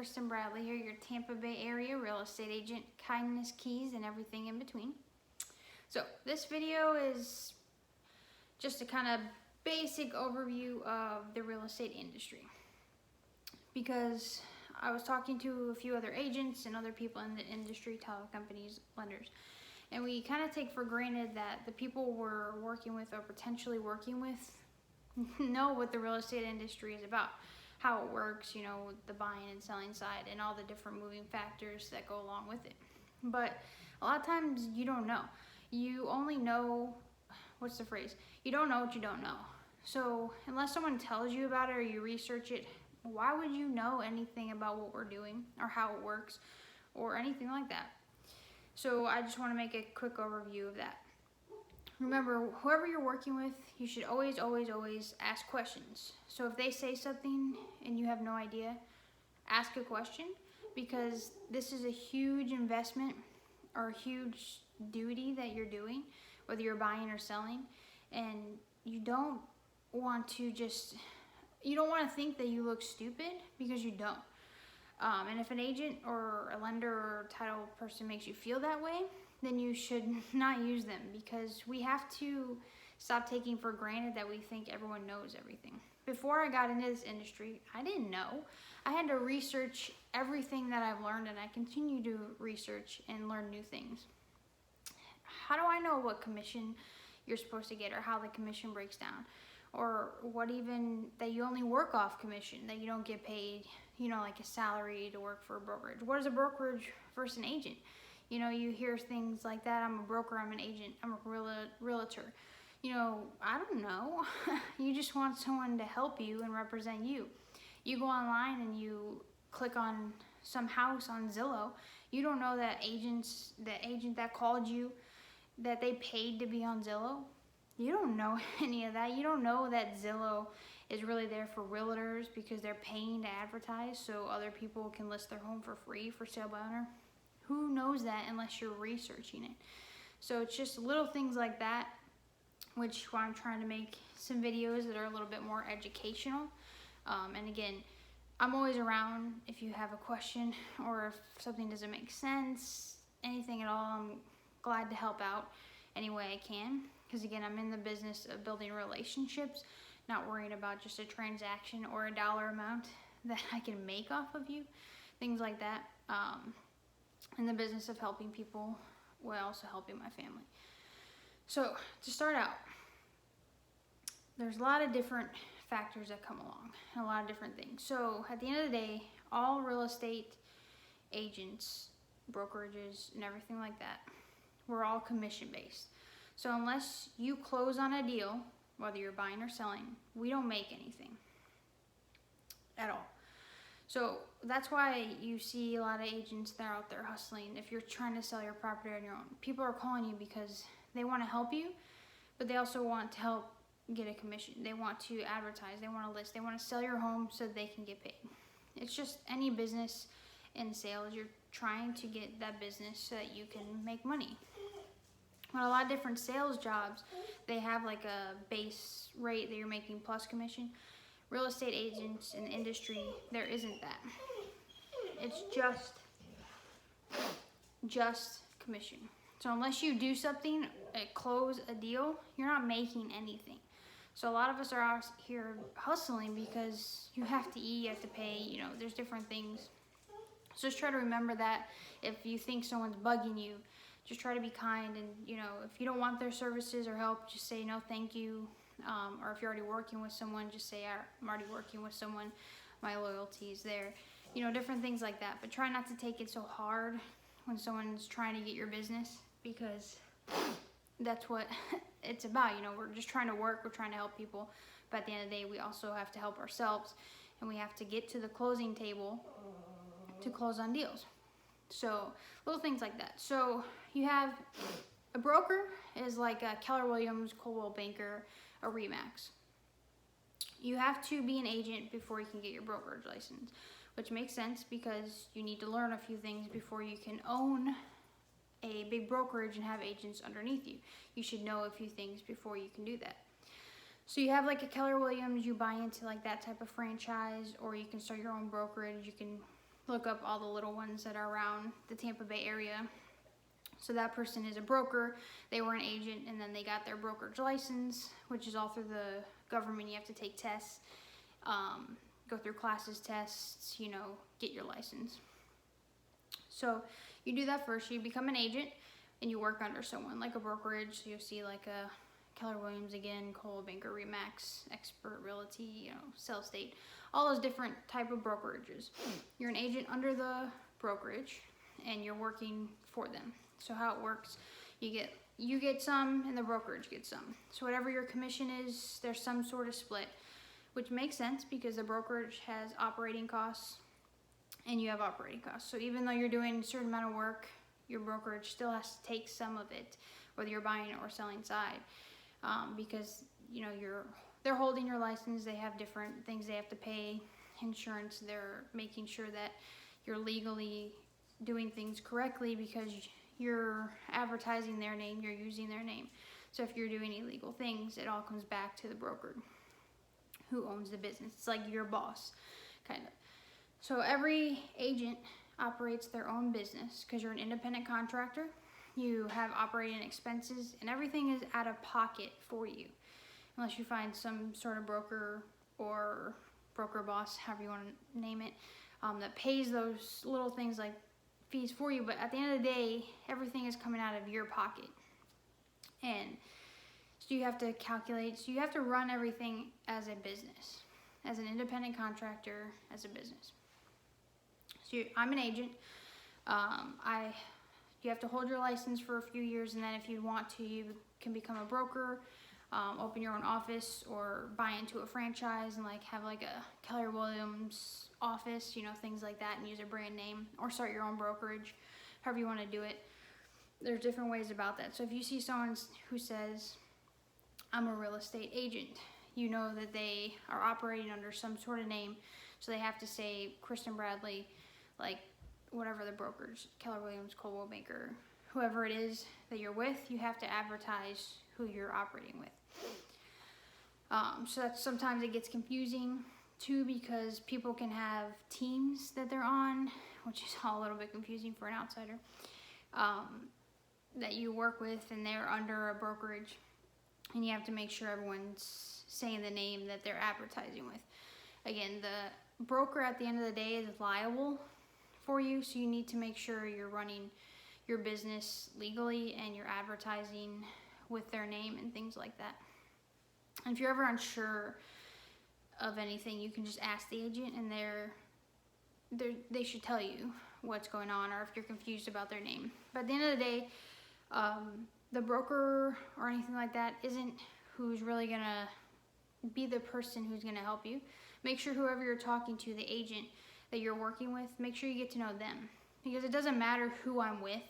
Kristen Bradley here, your Tampa Bay area real estate agent, kindness, keys, and everything in between. So this video is just a kind of basic overview of the real estate industry, because I was talking to a few other agents and other people in the industry, title companies, lenders, and we kind of take for granted that the people we're working with or potentially working with know what the real estate industry is about, how it works, you know, the buying and selling side and all the different moving factors that go along with it. But a lot of times you don't know. You only know, what's the phrase? You don't know what you don't know. So unless someone tells you about it or you research it, why would you know anything about what we're doing or how it works or anything like that? So I just want to make a quick overview of that. Remember, whoever you're working with, you should always ask questions. So if they say something and you have no idea, ask a question, because this is a huge investment or a huge duty that you're doing, whether you're buying or selling, and you don't want to think that you look stupid, because you don't. And if an agent or a lender or title person makes you feel that way, then you should not use them, because we have to stop taking for granted that we think everyone knows everything. Before I got into this industry, I didn't know. I had to research everything that I've learned, and I continue to research and learn new things. How do I know what commission you're supposed to get, or how the commission breaks down? Or what even that you only work off commission, that you don't get paid, you know, like a salary to work for a brokerage. What is a brokerage versus an agent? You know, you hear things like that. I'm a broker, I'm an agent, I'm a realtor. You know, I don't know. You just want someone to help you and represent you. You go online and you click on some house on Zillow. You don't know that the agent that called you, that they paid to be on Zillow. You don't know any of that. You don't know that Zillow is really there for realtors because they're paying to advertise so other people can list their home for free for sale by owner. Who knows that unless you're researching it? So it's just little things like that, which I'm trying to make some videos that are a little bit more educational. And again, I'm always around if you have a question or if something doesn't make sense, anything at all. I'm glad to help out any way I can, because again, I'm in the business of building relationships, not worrying about just a transaction or a dollar amount that I can make off of you, things like that. In the business of helping people while also helping my family. So to start out, there's a lot of different factors that come along and a lot of different things. So at the end of the day, all real estate agents, brokerages, and everything like that, we're all commission based. So unless you close on a deal, whether you're buying or selling, we don't make anything at all. So that's why you see a lot of agents that are out there hustling. If you're trying to sell your property on your own, people are calling you because they want to help you, but they also want to help get a commission. They want to advertise, they want to list, they want to sell your home so they can get paid. It's just any business in sales, you're trying to get that business so that you can make money. But a lot of different sales jobs, they have like a base rate that you're making plus commission. Real estate agents in the industry, there isn't that. It's just commission. So unless you do something, close a deal, you're not making anything. So a lot of us are out here hustling because you have to eat, you have to pay, you know, there's different things. So just try to remember that. If you think someone's bugging you, just try to be kind, and you know, if you don't want their services or help, just say no thank you. Or if you're already working with someone, just say I'm already working with someone, my loyalty is there. You know, different things like that. But try not to take it so hard when someone's trying to get your business, because that's what it's about. You know, we're just trying to work, we're trying to help people, but at the end of the day, we also have to help ourselves, and we have to get to the closing table to close on deals. So little things like that. So you have a broker is like a Keller Williams, Coldwell Banker, a RE/MAX. You have to be an agent before you can get your brokerage license, which makes sense because you need to learn a few things before you can own a big brokerage and have agents underneath you. You should know a few things before you can do that. So you have like a Keller Williams, you buy into like that type of franchise, or you can start your own brokerage. You can look up all the little ones that are around the Tampa Bay area. So that person is a broker, they were an agent, and then they got their brokerage license, which is all through the government. You have to take tests, go through classes, tests, you know, get your license. So you do that first. You become an agent and you work under someone like a brokerage. So you'll see like a Keller Williams again, Coldwell Banker, Remax, Expert Realty, you know, Sell State, all those different type of brokerages. You're an agent under the brokerage and you're working for them. So how it works, you get some and the brokerage gets some. So whatever your commission is, there's some sort of split, which makes sense because the brokerage has operating costs and you have operating costs. So even though you're doing a certain amount of work, your brokerage still has to take some of it, whether you're buying or selling side, because you know they're holding your license. They have different things they have to pay, insurance. They're making sure that you're legally doing things correctly because you're advertising their name, you're using their name. So if you're doing illegal things, it all comes back to the broker who owns the business. It's like your boss, kind of. So every agent operates their own business because you're an independent contractor. You have operating expenses and everything is out of pocket for you. Unless you find some sort of broker or broker boss, however you want to name it, that pays those little things like fees for you, but at the end of the day, everything is coming out of your pocket. And so you have to calculate, so you have to run everything as a business, as an independent contractor, as a business. So I'm an agent. You have to hold your license for a few years, and then if you want to, you can become a broker, open your own office, or buy into a franchise and like have like a Keller Williams office, you know, things like that, and use a brand name, or start your own brokerage, however you want to do it. There's different ways about that. So if you see someone who says, I'm a real estate agent, you know that they are operating under some sort of name. So they have to say Kristen Bradley, like whatever the brokerage, Keller Williams, Coldwell Banker, whoever it is that you're with, you have to advertise who you're operating with. So that's, sometimes it gets confusing too, because people can have teams that they're on, which is all a little bit confusing for an outsider, that you work with, and they're under a brokerage, and you have to make sure everyone's saying the name that they're advertising with. Again, the broker at the end of the day is liable for you, so you need to make sure you're running your business legally and you're advertising with their name and things like that. And if you're ever unsure of anything, you can just ask the agent, and they should tell you what's going on, or if you're confused about their name. But at the end of the day, the broker or anything like that isn't who's really gonna be the person who's gonna help you. Make sure whoever you're talking to, the agent that you're working with, make sure you get to know them, because it doesn't matter who I'm with.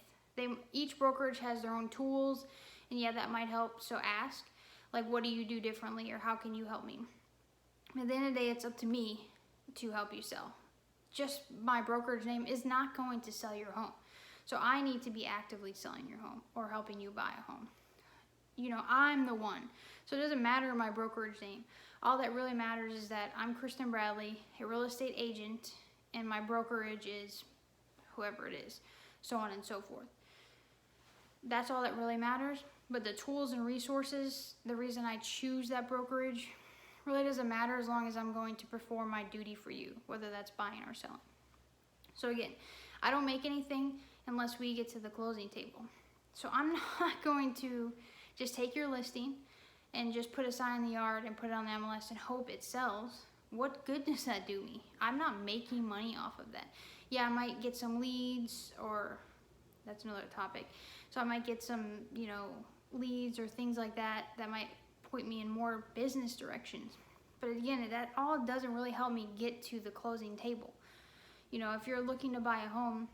Each brokerage has their own tools, and yeah, that might help. So ask, like, what do you do differently, or how can you help me? At the end of the day, it's up to me to help you sell. Just my brokerage name is not going to sell your home. So I need to be actively selling your home or helping you buy a home. You know, I'm the one. So it doesn't matter my brokerage name. All that really matters is that I'm Kristen Bradley, a real estate agent, and my brokerage is whoever it is, so on and so forth. That's all that really matters. But the tools and resources, the reason I choose that brokerage, really doesn't matter as long as I'm going to perform my duty for you, whether that's buying or selling. So again, I don't make anything unless we get to the closing table. So I'm not going to just take your listing and just put a sign in the yard and put it on the MLS and hope it sells. What good does that do me? I'm not making money off of that. Yeah, I might get some leads, or that's another topic. So I might get some, you know, leads or things like that that might point me in more business directions. But again, that all doesn't really help me get to the closing table. You know, if you're looking to buy a home,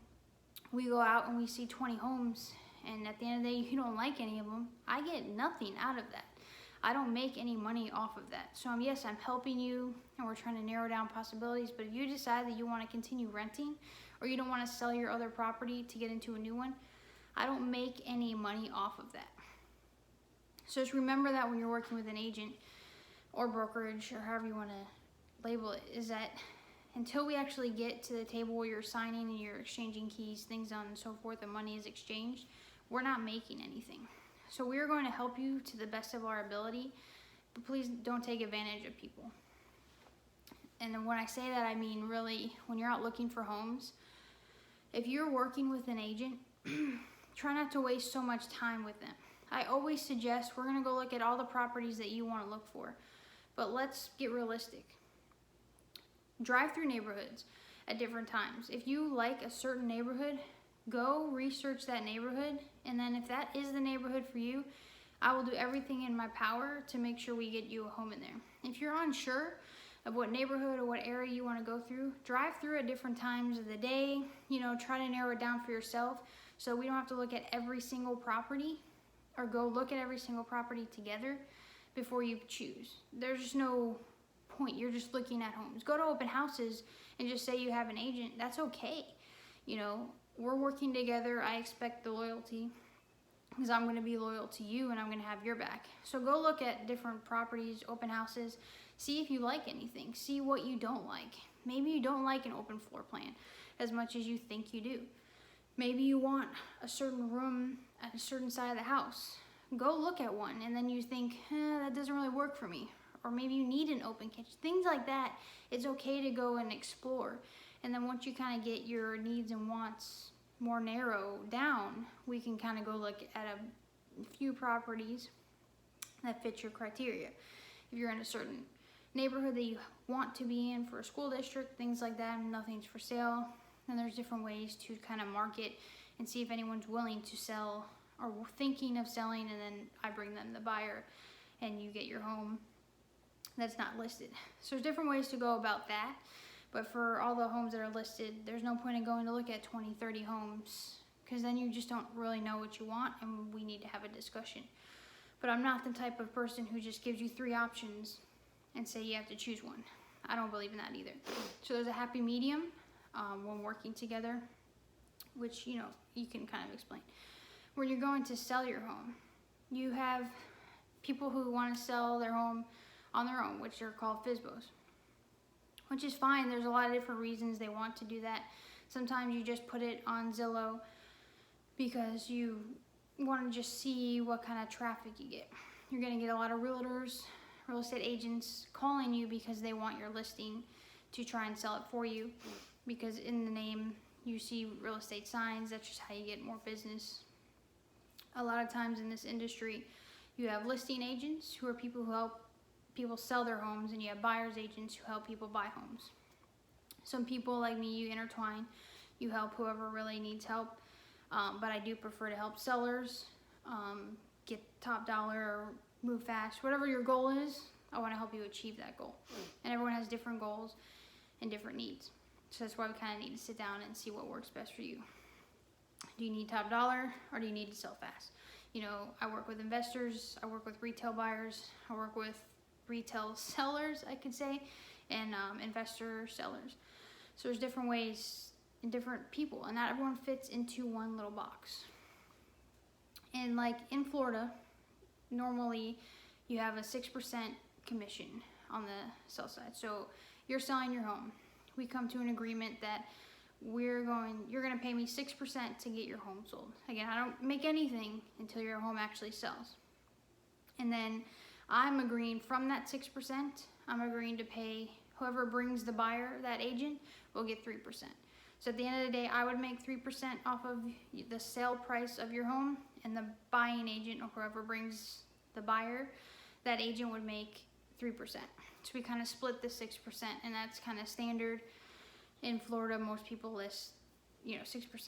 we go out and we see 20 homes, and at the end of the day, you don't like any of them, I get nothing out of that. I don't make any money off of that. So yes, I'm helping you, and we're trying to narrow down possibilities, but if you decide that you want to continue renting, or you don't want to sell your other property to get into a new one, I don't make any money off of that. So just remember that when you're working with an agent or brokerage, or however you want to label it, is that until we actually get to the table where you're signing and you're exchanging keys, things on and so forth, and money is exchanged, we're not making anything. So we're going to help you to the best of our ability, but please don't take advantage of people. And then when I say that, I mean really, when you're out looking for homes, if you're working with an agent, try not to waste so much time with them. I always suggest we're gonna go look at all the properties that you wanna look for, but let's get realistic. Drive through neighborhoods at different times. If you like a certain neighborhood, go research that neighborhood, and then if that is the neighborhood for you, I will do everything in my power to make sure we get you a home in there. If you're unsure of what neighborhood or what area you want to go through, drive through at different times of the day, try to narrow it down for yourself so we don't have to look at every single property or go look at every single property together before you choose. There's just no point. You're just looking at homes. Go to open houses and just say you have an agent. That's okay. We're working together. I expect the loyalty because I'm going to be loyal to you and I'm going to have your back. So go look at different properties, open houses, see if you like anything, see what you don't like. Maybe you don't like an open floor plan as much as you think you do. Maybe you want a certain room at a certain side of the house. Go look at one and then you think, that doesn't really work for me. Or maybe you need an open kitchen. Things like that, it's okay to go and explore. And then once you kind of get your needs and wants more narrow down, we can kind of go look at a few properties that fit your criteria. If you're in a certain neighborhood that you want to be in for a school district, things like that, and nothing's for sale, then there's different ways to kind of market and see if anyone's willing to sell or thinking of selling, and then I bring them the buyer and you get your home that's not listed. So there's different ways to go about that. But for all the homes that are listed, there's no point in going to look at 20, 30 homes because then you just don't really know what you want and we need to have a discussion. But I'm not the type of person who just gives you 3 options and say you have to choose one. I don't believe in that either. So there's a happy medium when working together, which, you can kind of explain. When you're going to sell your home, you have people who want to sell their home on their own, which are called FSBOs. Which is fine. There's a lot of different reasons they want to do that. Sometimes you just put it on Zillow because you want to just see what kind of traffic you get. You're going to get a lot of realtors, real estate agents calling you because they want your listing to try and sell it for you. Because in the name, you see real estate signs. That's just how you get more business. A lot of times in this industry, you have listing agents who are people who help people sell their homes, and you have buyer's agents who help people buy homes. Some people like me, you intertwine, you help whoever really needs help, but I do prefer to help sellers get top dollar or move fast. Whatever your goal is, I want to help you achieve that goal. And everyone has different goals and different needs. So that's why we kind of need to sit down and see what works best for you. Do you need top dollar or do you need to sell fast? I work with investors, I work with retail buyers, I work with retail sellers, I could say, and investor sellers. So there's different ways and different people, and not everyone fits into one little box. And like in Florida, normally you have a 6% commission on the sell side. So you're selling your home. We come to an agreement that you're going to pay me 6% to get your home sold. Again, I don't make anything until your home actually sells. And then I'm agreeing from that 6%, I'm agreeing to pay whoever brings the buyer, that agent, will get 3%. So at the end of the day, I would make 3% off of the sale price of your home, and the buying agent or whoever brings the buyer, that agent would make 3%. So we kind of split the 6%, and that's kind of standard. In Florida, most people list, 6%,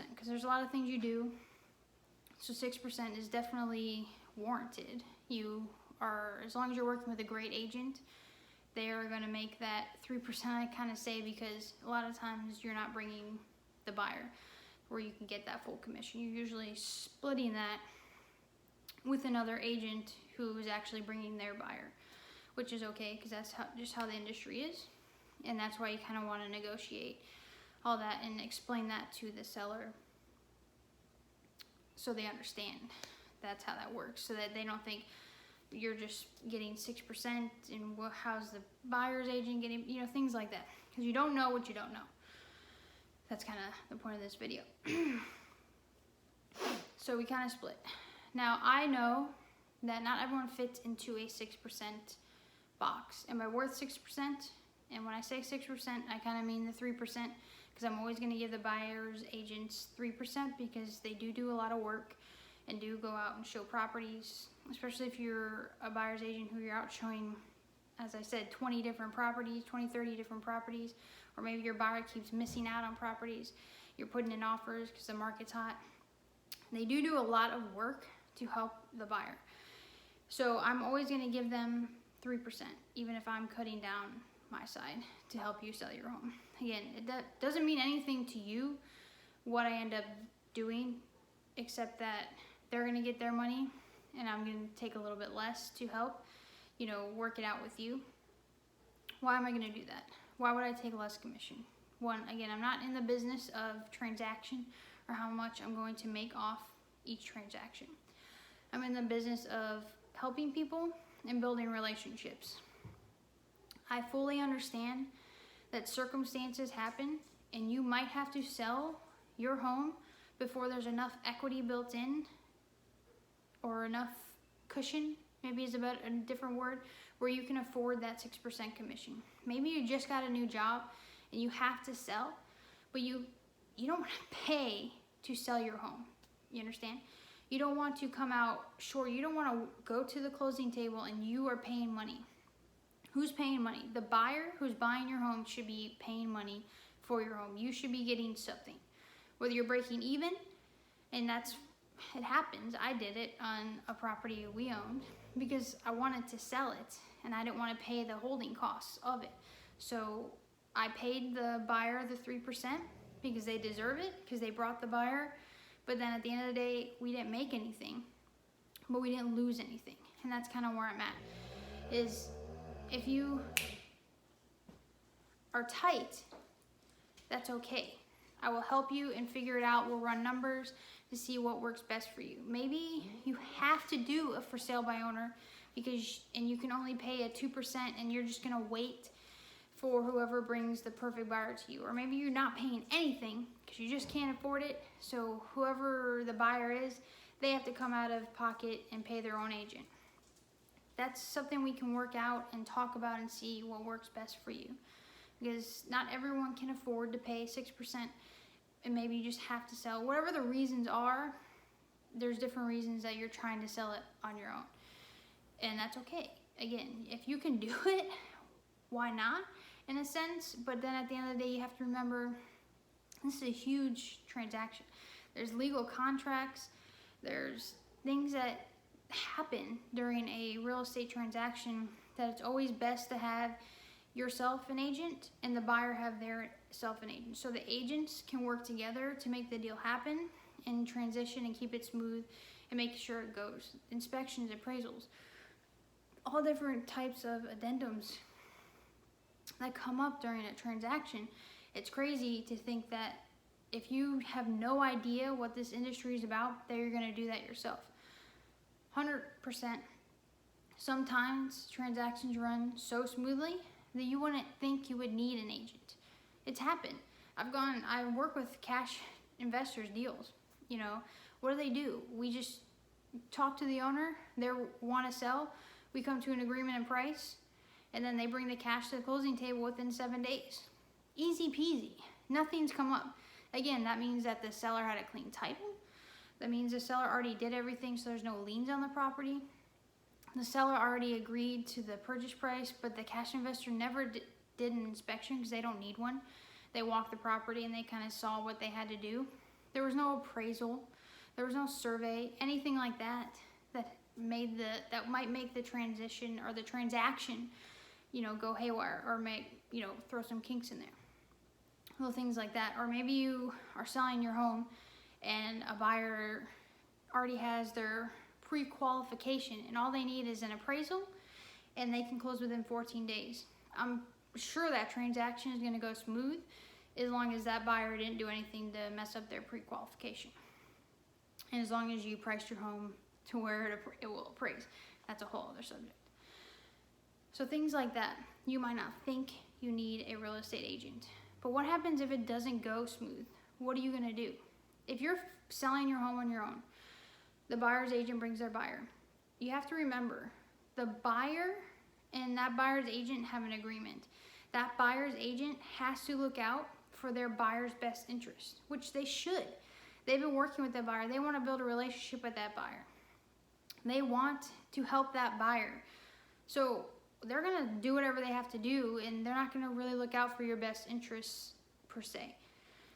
because there's a lot of things you do. So 6% is definitely warranted. As long as you're working with a great agent, they are going to make that 3%, I kind of say, because a lot of times you're not bringing the buyer where you can get that full commission. You're usually splitting that with another agent who is actually bringing their buyer, which is okay because that's just how the industry is. And that's why you kind of want to negotiate all that and explain that to the seller so they understand that's how that works, so that they don't think you're just getting 6% and how's the buyer's agent getting, things like that. because you don't know what you don't know. That's kind of the point of this video. So we kind of split. Now I know that not everyone fits into a 6% box. Am I worth 6%? And when I say 6%, I kind of mean the 3%, because I'm always going to give the buyer's agents 3% because they do a lot of work and do go out and show properties, especially if you're a buyer's agent who you're out showing, as I said, 20 different properties, 20, 30 different properties, or maybe your buyer keeps missing out on properties. You're putting in offers because the market's hot. They do a lot of work to help the buyer. So I'm always going to give them 3%, even if I'm cutting down my side to help you sell your home. Again, that doesn't mean anything to you what I end up doing, except that they're going to get their money and I'm going to take a little bit less to help, you know, work it out with you. Why am I going to do that? Why would I take less commission? One, again, I'm not in the business of transaction or how much I'm going to make off each transaction. I'm in the business of helping people and building relationships. I fully understand that circumstances happen and you might have to sell your home before there's enough equity built in or enough cushion, maybe is about a different word, where you can afford that 6% commission. Maybe you just got a new job and you have to sell, but you don't want to pay to sell your home. You understand? You don't want to come out short. You don't want to go to the closing table and you are paying money. Who's paying money? The buyer who's buying your home should be paying money for your home. You should be getting something. Whether you're breaking even, and it happens. I did it on a property we owned because I wanted to sell it and I didn't want to pay the holding costs of it. So I paid the buyer the 3% because they deserve it, because they brought the buyer. But then at the end of the day, we didn't make anything, but we didn't lose anything. And that's kind of where I'm at, is if you are tight, that's okay. I will help you and figure it out. We'll run numbers to see what works best for you. Maybe you have to do a for sale by owner and you can only pay a 2% and you're just gonna wait for whoever brings the perfect buyer to you. Or maybe you're not paying anything because you just can't afford it. So whoever the buyer is, they have to come out of pocket and pay their own agent. That's something we can work out and talk about and see what works best for you. Because not everyone can afford to pay 6%, and maybe you just have to sell. Whatever the reasons are, there's different reasons that you're trying to sell it on your own. And that's okay. Again, if you can do it, why not, in a sense? But then at the end of the day, you have to remember, this is a huge transaction. There's legal contracts. There's things that happen during a real estate transaction that it's always best to have yourself an agent and the buyer have their self an agent, so the agents can work together to make the deal happen and transition and keep it smooth and make sure it goes. Inspections, appraisals, all different types of addendums that come up during a transaction. It's crazy to think that if you have no idea what this industry is about, that you're going to do that yourself. 100%. Sometimes transactions run so smoothly that you wouldn't think you would need an agent. It's happened. I work with cash investors deals. You know, what do? We just talk to the owner. They want to sell. We come to an agreement in price, and then they bring the cash to the closing table within 7 days. Easy peasy. Nothing's come up. Again, that means that the seller had a clean title. That means the seller already did everything, so there's no liens on the property. The seller already agreed to the purchase price, but the cash investor never did an inspection because they don't need one. They walked the property and they kind of saw what they had to do. There was no appraisal. There was no survey, anything like that that might make the transition or the transaction, you know, go haywire or throw some kinks in there. Little things like that. Or maybe you are selling your home and a buyer already has their pre-qualification and all they need is an appraisal and they can close within 14 days. I'm sure that transaction is going to go smooth as long as that buyer didn't do anything to mess up their pre-qualification. And as long as you priced your home to where it will appraise. That's a whole other subject. So things like that, you might not think you need a real estate agent. But what happens if it doesn't go smooth? What are you gonna do? If you're selling your home on your own, the buyer's agent brings their buyer. You have to remember, the buyer and that buyer's agent have an agreement. That buyer's agent has to look out for their buyer's best interest, which they should. They've been working with that buyer. They want to build a relationship with that buyer. They want to help that buyer. So they're going to do whatever they have to do, and they're not going to really look out for your best interests per se.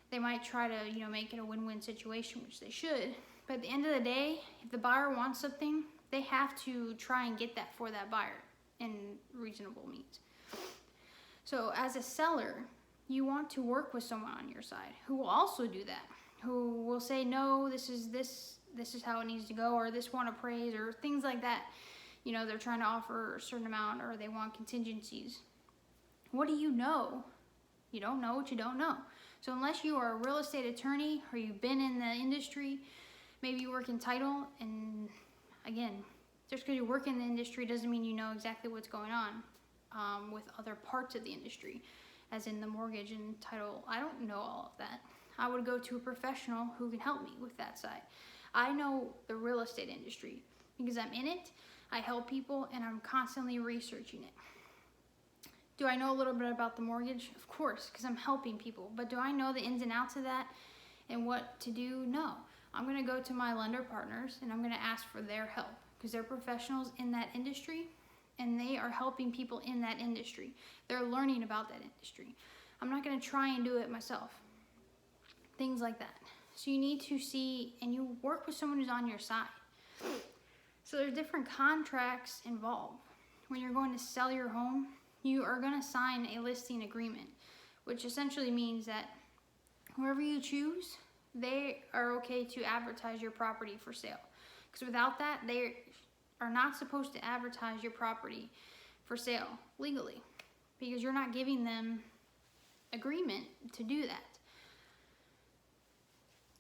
They might try to, make it a win-win situation, which they should. But at the end of the day, if the buyer wants something, they have to try and get that for that buyer in reasonable means. So as a seller, you want to work with someone on your side who will also do that, who will say, no, this is how it needs to go, or this won't appraise, or things like that. They're trying to offer a certain amount, or they want contingencies. What do you know? You don't know what you don't know. So unless you are a real estate attorney, or you've been in the industry, maybe you work in title, and again, just because you work in the industry doesn't mean you know exactly what's going on with other parts of the industry, as in the mortgage and title. I don't know all of that. I would go to a professional who can help me with that side. I know the real estate industry because I'm in it, I help people, and I'm constantly researching it. Do I know a little bit about the mortgage? Of course, because I'm helping people. But do I know the ins and outs of that and what to do? No. I'm going to go to my lender partners and I'm going to ask for their help because they're professionals in that industry and they are helping people in that industry. They're learning about that industry. I'm not going to try and do it myself. Things like that. So you need to see, and you work with someone who's on your side. So there's different contracts involved. When you're going to sell your home, you are going to sign a listing agreement, which essentially means that whoever you choose, they are okay to advertise your property for sale. Because without that, they are not supposed to advertise your property for sale legally, because you're not giving them agreement to do that.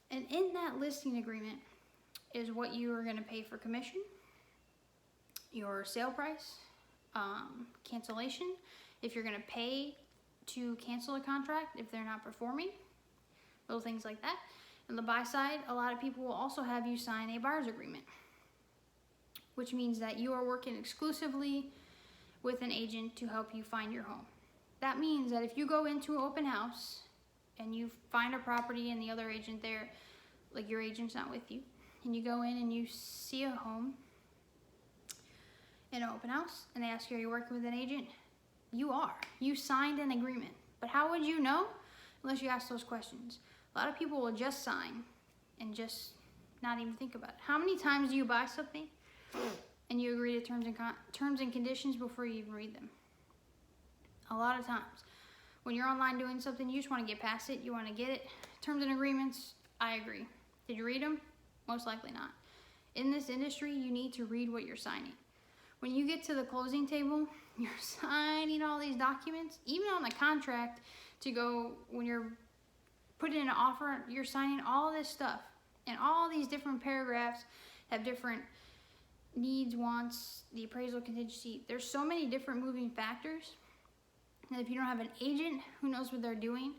And in that listing agreement is what you are going to pay for commission, your sale price, cancellation, if you're going to pay to cancel a contract if they're not performing, little things like that. On the buy side, a lot of people will also have you sign a buyer's agreement, which means that you are working exclusively with an agent to help you find your home. That means that if you go into an open house and you find a property and the other agent there, like your agent's not with you, and you go in and you see a home in an open house and they ask you, are you working with an agent? You are. You signed an agreement. But how would you know unless you ask those questions? A lot of people will just sign and just not even think about it. How many times do you buy something and you agree to terms and conditions before you even read them? A lot of times. When you're online doing something, you just want to get past it. You want to get it. Terms and agreements, I agree. Did you read them? Most likely not. In this industry, you need to read what you're signing. When you get to the closing table, you're signing all these documents, even on the contract to go, when you're putting in an offer, you're signing all this stuff. And all these different paragraphs have different needs, wants, the appraisal contingency. There's so many different moving factors. And if you don't have an agent who knows what they're doing,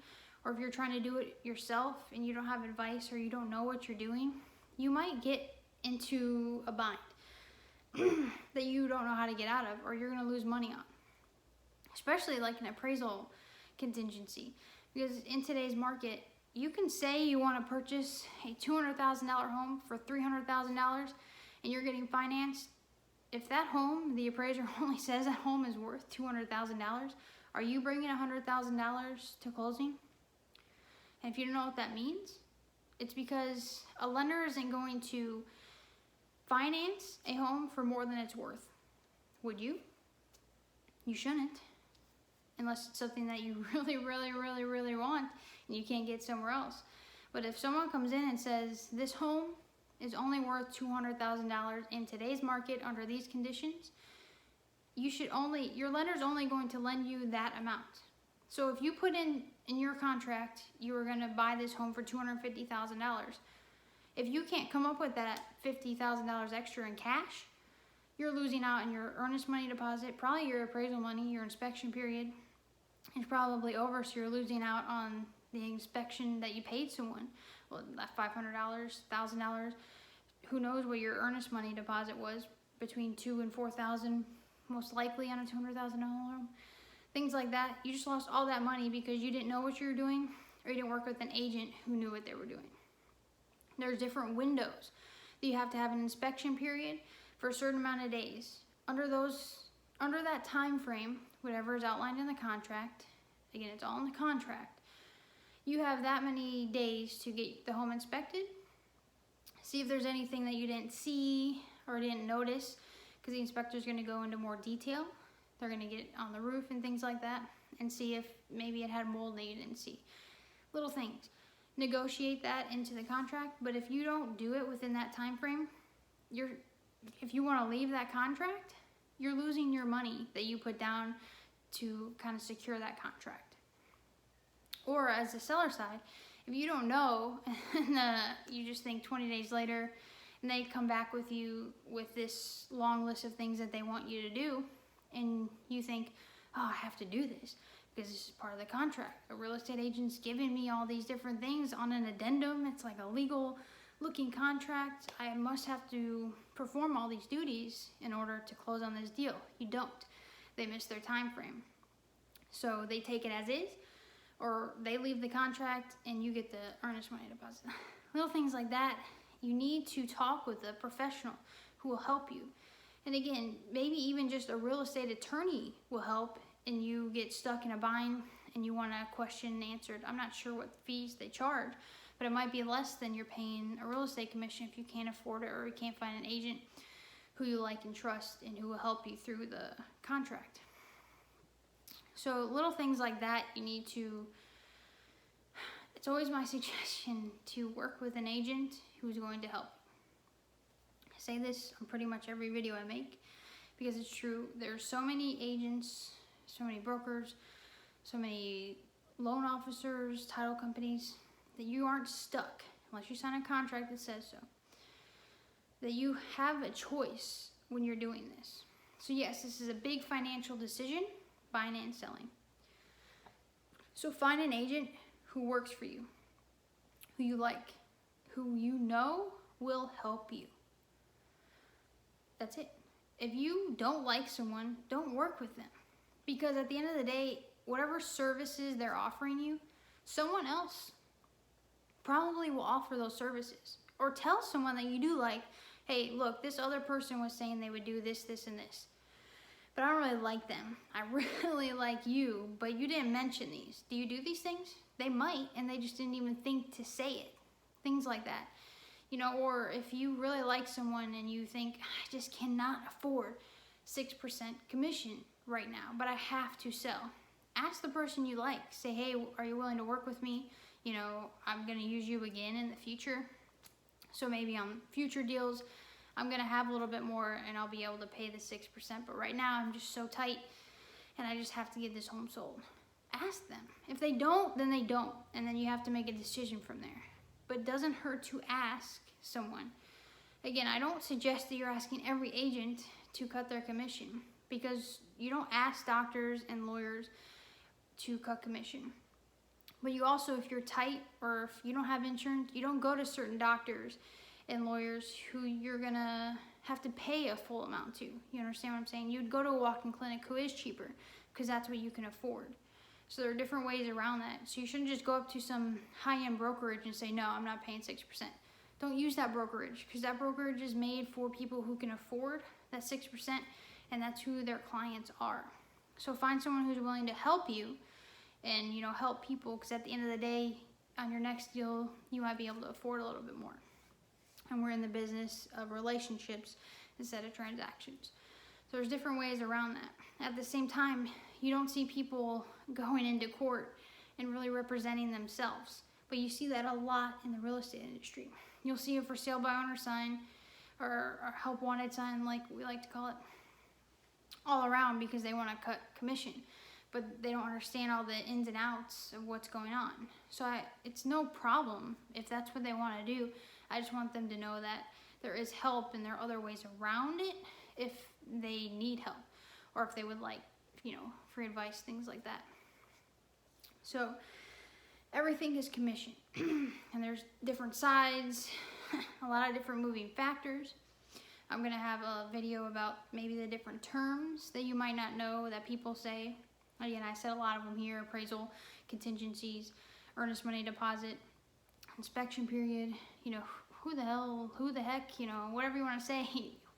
or if you're trying to do it yourself and you don't have advice or you don't know what you're doing, you might get into a bind that you don't know how to get out of, or you're going to lose money on. Especially like an appraisal contingency. Because in today's market, you can say you want to purchase a $200,000 home for $300,000 and you're getting financed. If that home, the appraiser only says that home is worth $200,000, are you bringing $100,000 to closing? And if you don't know what that means, it's because a lender isn't going to finance a home for more than it's worth. Would you? You shouldn't. Unless it's something that you really, really, really, really want and you can't get somewhere else. But if someone comes in and says, this home is only worth $200,000 in today's market under these conditions, your lender's only going to lend you that amount. So if you put in your contract, you were going to buy this home for $250,000. If you can't come up with that $50,000 extra in cash, you're losing out on your earnest money deposit, probably your appraisal money, your inspection period, It's probably over, so you're losing out on the inspection that you paid someone. Well, that $500, $1,000, who knows what your earnest money deposit was, between $2,000 and $4,000, most likely on a $200,000 home. Things like that. You just lost all that money because you didn't know what you were doing, or you didn't work with an agent who knew what they were doing. There's different windows that you have to have an inspection period for a certain amount of days. Under that time frame, whatever is outlined in the contract, again, it's all in the contract, you have that many days to get the home inspected, see if there's anything that you didn't see or didn't notice, because the inspector is going to go into more detail. They're going to get on the roof and things like that and see if maybe it had mold that you didn't see. Little things. Negotiate that into the contract, but if you don't do it within that time frame, if you want to leave that contract, you're losing your money that you put down to kind of secure that contract. Or as the seller side, if you don't know and you just think 20 days later and they come back with you with this long list of things that they want you to do, and you think, oh, I have to do this because this is part of the contract. A real estate agent's giving me all these different things on an addendum. It's like a legal looking contract. I must have to perform all these duties in order to close on this deal. You don't. They miss their time frame. So they take it as is, or they leave the contract and you get the earnest money deposit. Little things like that. You need to talk with a professional who will help you. And again, maybe even just a real estate attorney will help, and you get stuck in a bind and you want a question answered. I'm not sure what fees they charge, but it might be less than you're paying a real estate commission if you can't afford it or you can't find an agent who you like and trust and who will help you through the contract. So little things like that, you need to, it's always my suggestion to work with an agent who's going to help. I say this on pretty much every video I make because it's true. There's so many agents, so many brokers, so many loan officers, title companies, that you aren't stuck unless you sign a contract that says so. That you have a choice when you're doing this. So yes, this is a big financial decision, buying and selling. So find an agent who works for you, who you like, who you know will help you. That's it. If you don't like someone, don't work with them. Because at the end of the day, whatever services they're offering you, someone else probably will offer those services. Or tell someone that you do like, hey, look, this other person was saying they would do this, this, and this. But I don't really like them. I really like you, but you didn't mention these. Do you do these things? They might, and they just didn't even think to say it. Things like that. You know, or if you really like someone and you think, I just cannot afford 6% commission right now, but I have to sell. Ask the person you like. Say, hey, are you willing to work with me? You know, I'm going to use you again in the future. So maybe on future deals, I'm going to have a little bit more and I'll be able to pay the 6%. But right now, I'm just so tight and I just have to get this home sold. Ask them. If they don't, then they don't. And then you have to make a decision from there. But it doesn't hurt to ask someone. Again, I don't suggest that you're asking every agent to cut their commission because you don't ask doctors and lawyers to cut commission. But you also, if you're tight or if you don't have insurance, you don't go to certain doctors and lawyers who you're gonna have to pay a full amount to. You understand what I'm saying? You'd go to a walk-in clinic who is cheaper because that's what you can afford. So there are different ways around that. So you shouldn't just go up to some high-end brokerage and say, no, I'm not paying 6%. Don't use that brokerage because that brokerage is made for people who can afford that 6%, and that's who their clients are. So find someone who's willing to help you and, you know, help people, because at the end of the day, on your next deal, you might be able to afford a little bit more. And we're in the business of relationships instead of transactions. So there's different ways around that. At the same time, you don't see people going into court and really representing themselves. But you see that a lot in the real estate industry. You'll see a for sale by owner sign or help wanted sign, like we like to call it, all around because they want to cut commission. But they don't understand all the ins and outs of what's going on. So it's no problem if that's what they want to do. I just want them to know that there is help and there are other ways around it if they need help or if they would like, you know, free advice, things like that. So everything is commission, and there's different sides, a lot of different moving factors. I'm gonna have a video about maybe the different terms that you might not know that people say. Again, I said a lot of them here: appraisal, contingencies, earnest money deposit, inspection period. You know, who the heck, you know, whatever you want to say.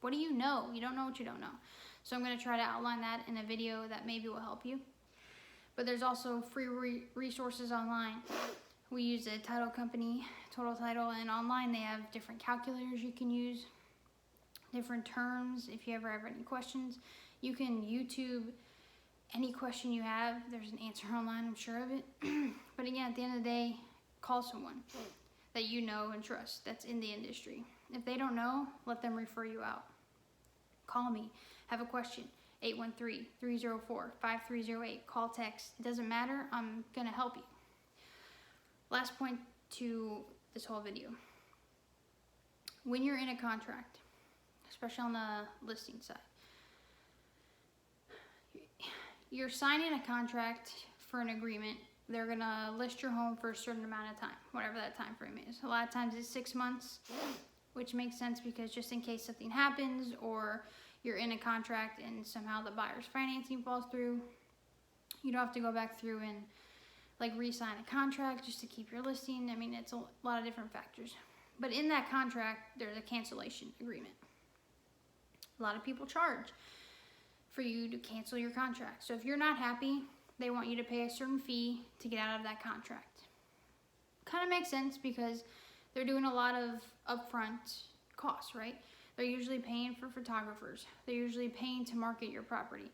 What do you know? You don't know what you don't know. So I'm going to try to outline that in a video that maybe will help you. But there's also free resources online. We use a title company, Total Title, and online they have different calculators you can use, different terms. If you ever have any questions, you can YouTube any question you have. There's an answer online, I'm sure of it. But again, at the end of the day, call someone that you know and trust that's in the industry. If they don't know, let them refer you out. Call me. Have a question. 813-304-5308. Call, text. It doesn't matter. I'm going to help you. Last point to this whole video. When you're in a contract, especially on the listing side, you're signing a contract for an agreement. They're going to list your home for a certain amount of time, whatever that time frame is. A lot of times it's 6 months, which makes sense because just in case something happens or you're in a contract and somehow the buyer's financing falls through, you don't have to go back through and like re-sign a contract just to keep your listing. I mean, it's a lot of different factors. But in that contract, there's a cancellation agreement. A lot of people charge for you to cancel your contract. So if you're not happy, they want you to pay a certain fee to get out of that contract. Kind of makes sense because they're doing a lot of upfront costs, right? They're usually paying for photographers. They're usually paying to market your property.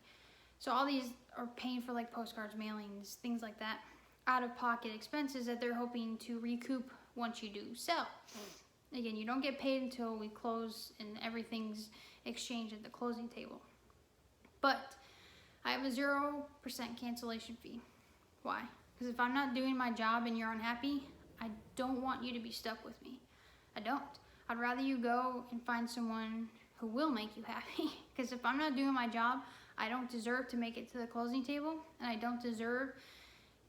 So all these are paying for like postcards, mailings, things like that. Out-of-pocket expenses that they're hoping to recoup once you do sell. Again, you don't get paid until we close and everything's exchanged at the closing table. But I have a 0% cancellation fee. Why? Because if I'm not doing my job and you're unhappy, I don't want you to be stuck with me. I don't. I'd rather you go and find someone who will make you happy. Because if I'm not doing my job, I don't deserve to make it to the closing table, and I don't deserve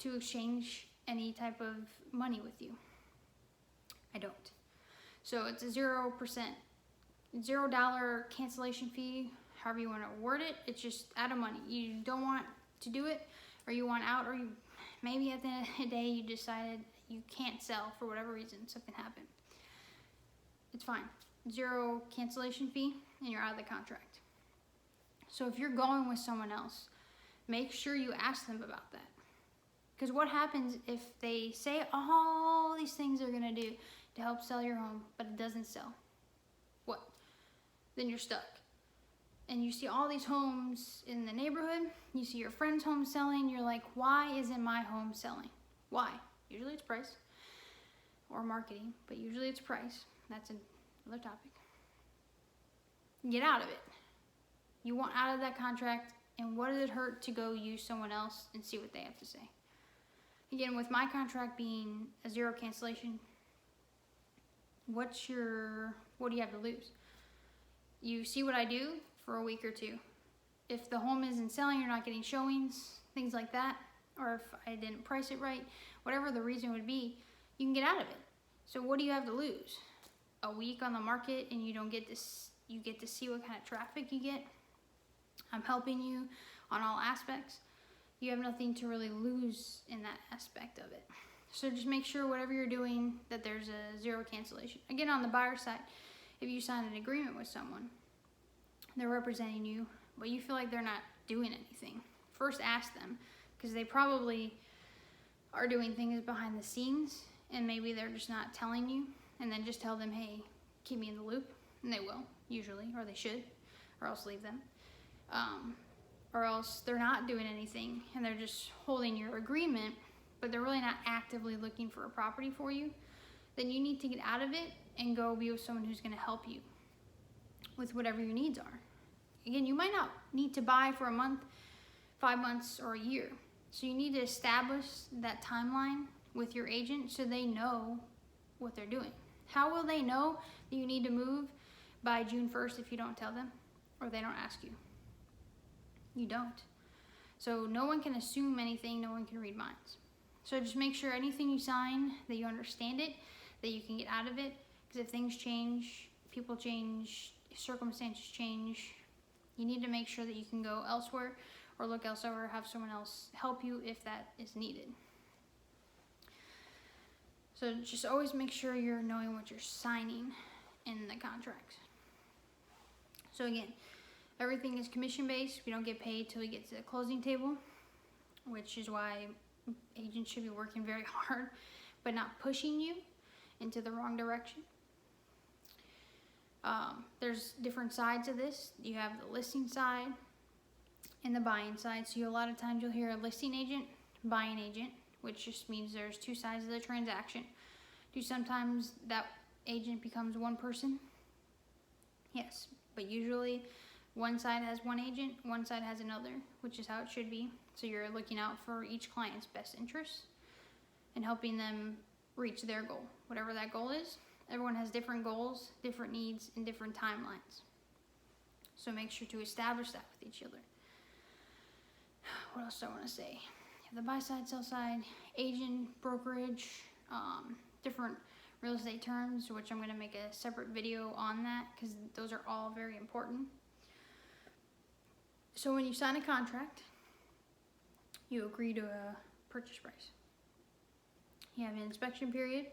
to exchange any type of money with you. I don't. So it's a 0%, $0 cancellation fee, however you want to word it. It's just out of money. You don't want to do it, or you want out, or you maybe at the end of the day you decided you can't sell for whatever reason, something happened. It's fine. 0 cancellation fee, and you're out of the contract. So if you're going with someone else, make sure you ask them about that. Because what happens if they say all these things they're going to do to help sell your home, but it doesn't sell? What? Then you're stuck. And you see all these homes in the neighborhood, you see your friend's home selling, you're like, why isn't my home selling? Why? Usually it's price or marketing, but usually it's price. That's another topic. Get out of it. You want out of that contract, and what does it hurt to go use someone else and see what they have to say? Again, with my contract being a 0 cancellation, what do you have to lose? You see what I do for a week or two. If the home isn't selling, you're not getting showings, things like that, or if I didn't price it right, whatever the reason would be, you can get out of it. So what do you have to lose? A week on the market, and you get to see what kind of traffic you get. I'm helping you on all aspects. You have nothing to really lose in that aspect of it. So just make sure whatever you're doing that there's a 0 cancellation. Again, on the buyer side, if you sign an agreement with someone, they're representing you, but you feel like they're not doing anything, first ask them, because they probably are doing things behind the scenes, and maybe they're just not telling you, and then just tell them, hey, keep me in the loop, and they will, usually, or they should, or else leave them. Or else they're not doing anything, and they're just holding your agreement, but they're really not actively looking for a property for you. Then you need to get out of it and go be with someone who's going to help you with whatever your needs are. Again, you might not need to buy for a month, 5 months, or a year. So you need to establish that timeline with your agent so they know what they're doing. How will they know that you need to move by June 1st if you don't tell them or they don't ask you? You don't. So no one can assume anything. No one can read minds. So just make sure anything you sign that you understand it, that you can get out of it, because if things change, people change, circumstances change, you need to make sure that you can go elsewhere or look elsewhere or have someone else help you if that is needed. So just always make sure you're knowing what you're signing in the contract. So again, everything is commission based. We don't get paid till we get to the closing table, which is why agents should be working very hard, but not pushing you into the wrong direction. There's different sides of this. You have the listing side and the buying side. So a lot of times you'll hear a listing agent, buying agent, which just means there's two sides of the transaction. Do sometimes that agent becomes one person? Yes, but usually one side has one agent, one side has another, which is how it should be. So you're looking out for each client's best interests and helping them reach their goal, whatever that goal is. Everyone has different goals, different needs, and different timelines. So make sure to establish that with each other. What else do I want to say? You have the buy side, sell side, agent, brokerage, different real estate terms, which I'm going to make a separate video on that because those are all very important. So when you sign a contract, you agree to a purchase price. You have an inspection period,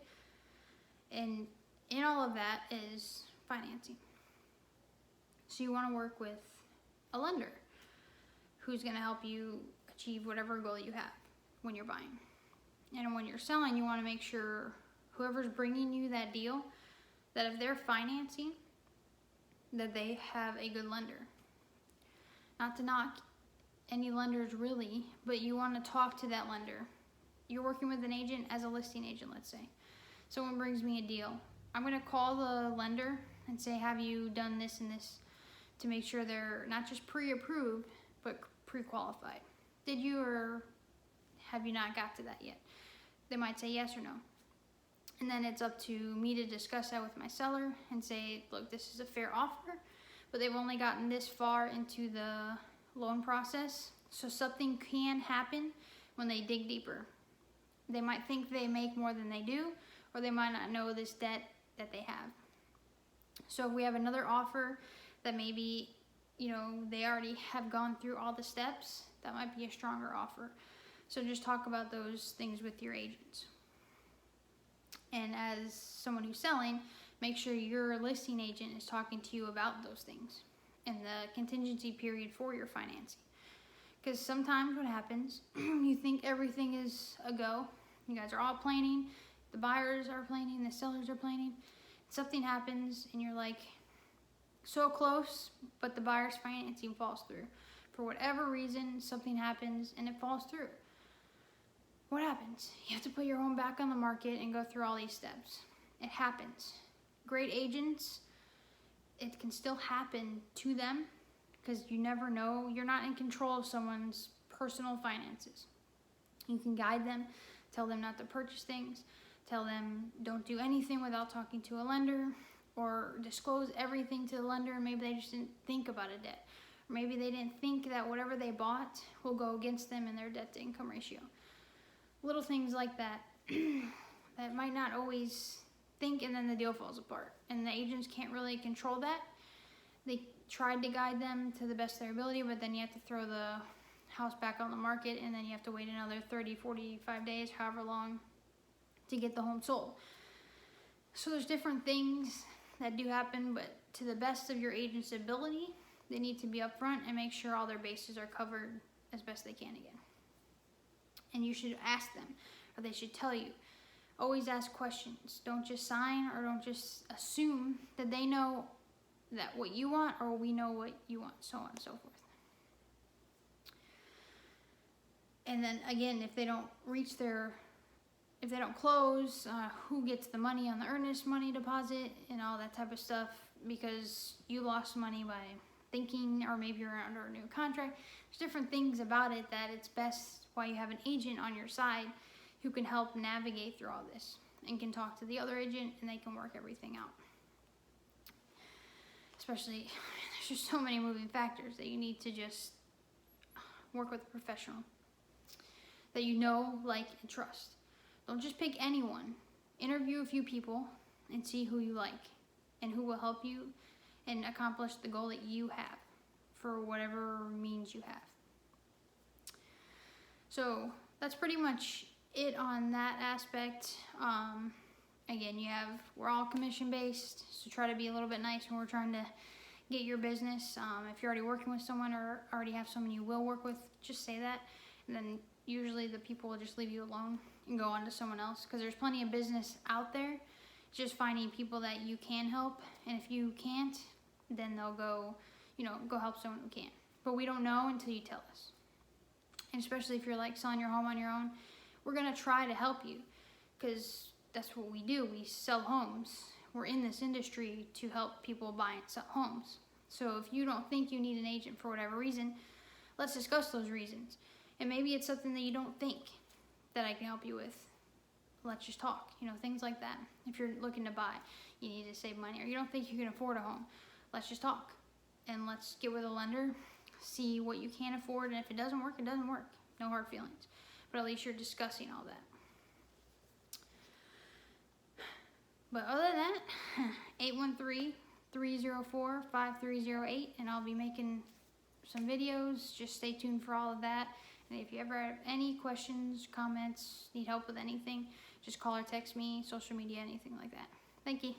and in all of that is financing. So you want to work with a lender who's going to help you achieve whatever goal you have when you're buying. And when you're selling, you want to make sure whoever's bringing you that deal, that if they're financing, that they have a good lender. Not to knock any lenders really, but you want to talk to that lender. You're working with an agent as a listing agent, let's say. Someone brings me a deal. I'm going to call the lender and say, have you done this and this to make sure they're not just pre-approved, but pre-qualified? Did you or have you not got to that yet? They might say yes or no. And then it's up to me to discuss that with my seller and say, look, this is a fair offer, but they've only gotten this far into the loan process. So something can happen when they dig deeper. They might think they make more than they do, or they might not know this debt that they have. So if we have another offer that maybe, they already have gone through all the steps, that might be a stronger offer. So just talk about those things with your agents. And as someone who's selling, make sure your listing agent is talking to you about those things and the contingency period for your financing. Because sometimes what happens, you think everything is a go. You guys are all planning, the buyers are planning, the sellers are planning. Something happens and you're like so close, but the buyer's financing falls through. For whatever reason, something happens and it falls through. What happens? You have to put your home back on the market and go through all these steps. It happens. Great agents, it can still happen to them because you never know. You're not in control of someone's personal finances. You can guide them, tell them not to purchase things, tell them don't do anything without talking to a lender, or disclose everything to the lender. Maybe they just didn't think about a debt. Or maybe they didn't think that whatever they bought will go against them in their debt to income ratio. Little things like that that might not always think, and then the deal falls apart. And the agents can't really control that. They tried to guide them to the best of their ability, but then you have to throw the house back on the market, and then you have to wait another 30, 45 days, however long, to get the home sold. So there's different things that do happen, but to the best of your agent's ability, they need to be upfront and make sure all their bases are covered as best they can again. And you should ask them, or they should tell you. Always ask questions. Don't just sign, or don't just assume that they know that what you want, or we know what you want, so on and so forth. And then again, if they don't close, who gets the money on the earnest money deposit and all that type of stuff, because you lost money by thinking, or maybe you're under a new contract. There's different things about it that it's best why you have an agent on your side who can help navigate through all this and can talk to the other agent, and they can work everything out. Especially, there's just so many moving factors that you need to just work with a professional. that you know, like, and trust. Don't just pick anyone. Interview a few people and see who you like and who will help you and accomplish the goal that you have for whatever means you have. So that's pretty much it on that aspect. Again, we're all commission based, so try to be a little bit nice when we're trying to get your business. If you're already working with someone or already have someone you will work with, just say that, and then usually the people will just leave you alone and go on to someone else, because there's plenty of business out there. Just finding people that you can help, and if you can't, then they'll go help someone who can. But we don't know until you tell us. And especially if you're like selling your home on your own, we're gonna try to help you, because that's what we do. We sell homes. We're in this industry to help people buy and sell homes. So if you don't think you need an agent for whatever reason, let's discuss those reasons. And maybe it's something that you don't think that I can help you with. Let's just talk, things like that. If you're looking to buy, you need to save money, or you don't think you can afford a home, let's just talk. And let's get with a lender, see what you can afford, and if it doesn't work, it doesn't work. No hard feelings. But at least you're discussing all that. But other than that, 813-304-5308, and I'll be making some videos. Just stay tuned for all of that. And if you ever have any questions, comments, need help with anything, just call or text me, social media, anything like that. Thank you.